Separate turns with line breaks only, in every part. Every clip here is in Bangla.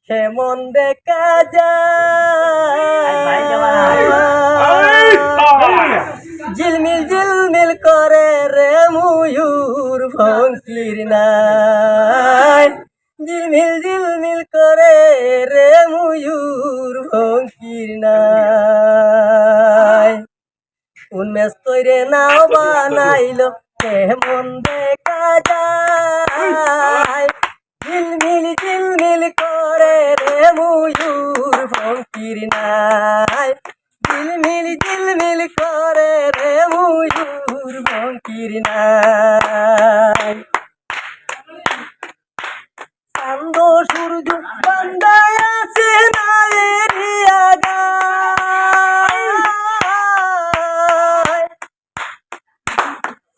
কেমন দেখা যায় ঝিলমিল ঝিলমিল করে রে ময়ূর পঙ্খির নাই ঝিলমিল ঝিলমিল করে রে ময়ূর পঙ্খির নাই উন্মেষ তৈরে নাও বানাইলো কেমন দেখা যায় ঝিলমিল ঝিলমিল করে রে ময়ূর পঙ্খির নাই ঝিলমিল ঝিলমিল করে রে ময়ূর পঙ্খির নাই চাঁদ সূর্য বান্দায় আছে না এরিয়া গায়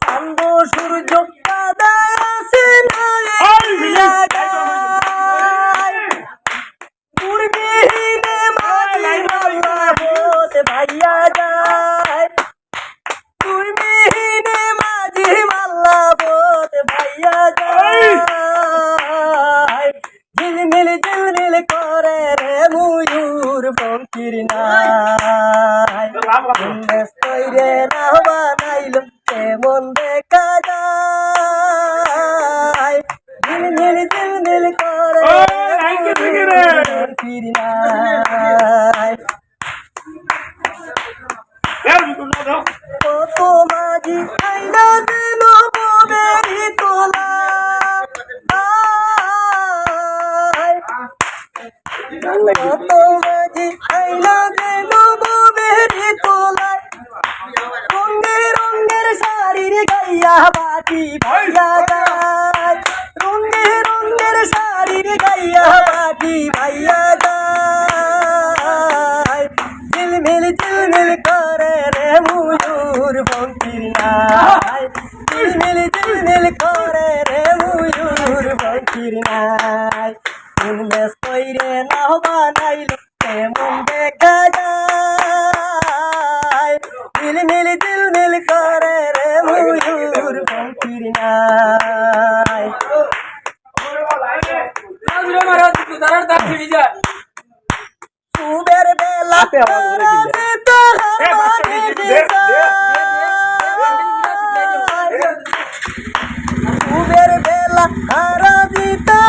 চাঁদ সূর্য বান্দায় আছে না এরিয়া গায় পূর্বিহীনে মাঝি মাল্লা হতে ভাইয়া যায় পূর্বিহীনে মাঝি মাল্লা হতে ভাইয়া যায় ঝিলমিল ঝিলমিল করে রে ময়ূর পঙ্খির নাই উন্মেষ তৈরে না বানাইলো কেমন দেখা যায় ঝিলমিল ঝিলমিল করে পঙ্খির নাই কত মাঝি আইলা যেন ববেরি তোলা কত মাঝি আইলা যেন ববেরি তোলা রঙে রঙের শাড়ির গাইয়া বাটি ভাইয়া যায় রঙে রঙের শাড়ির গাইয়া বাটি ভাইয়া যায় ঝিলমিল ঝিলমিল করে রে ময়ূর পঙ্খির নাই ঝিলমিল ঝিলমিল করে রে ময়ূর পঙ্খির নাই উন্মেষ তৈরে না বানাইলো কেমন দেখা যায় ঝিলমিল ঝিলমিল করে রে ময়ূর পঙ্খির নাই সুবের বেলা সুবের বেলা হারা দিতা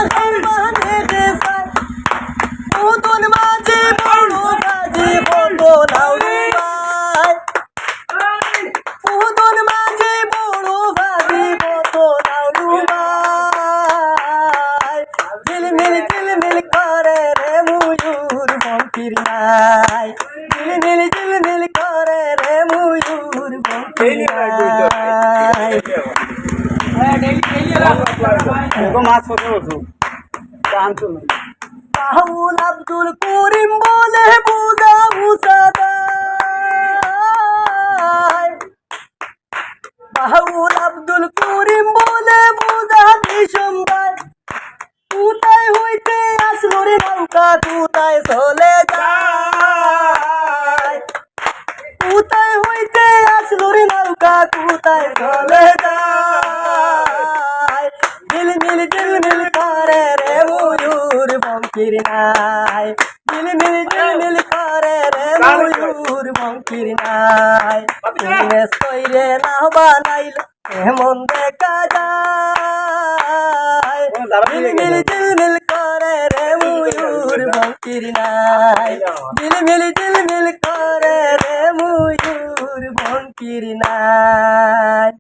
নতুন মাঝে বড় কাজে বড় নাউরুবাই নতুন মাঝে বড় ভাবি বড় নাউরুবাই ঝিলমিল ঝিলমিল করে রে ময়ূর পঙ্খির নাই ঝিলমিল ঝিলমিল করে রে ময়ূর পঙ্খির নাই
মাছ গান
বাহুল আব্দুল করিম বলে বুঝা মুসাদায় বাহুল আব্দুল করিম বলে বুঝা বিষমদায় কোথায় হইতে আসলো রে নৌকা কোথায় চলে যায় কোথায় হইতে আসলো রে নৌকা কোথায় চলে যায় ঝিলমিল ঝিলমিল করে রে ময়ূর পঙ্খির নাই ঝিলমিল ঝিলমিল করে রে ময়ূর পঙ্খির নাই উন্মেষ তৈরে না বানাইলো কেমন দেখা যায় ঝিলমিল ঝিলমিল করে রে ময়ূর পঙ্খির নাই ঝিলমিল ঝিলমিল করে রে ময়ূর পঙ্খির নাই।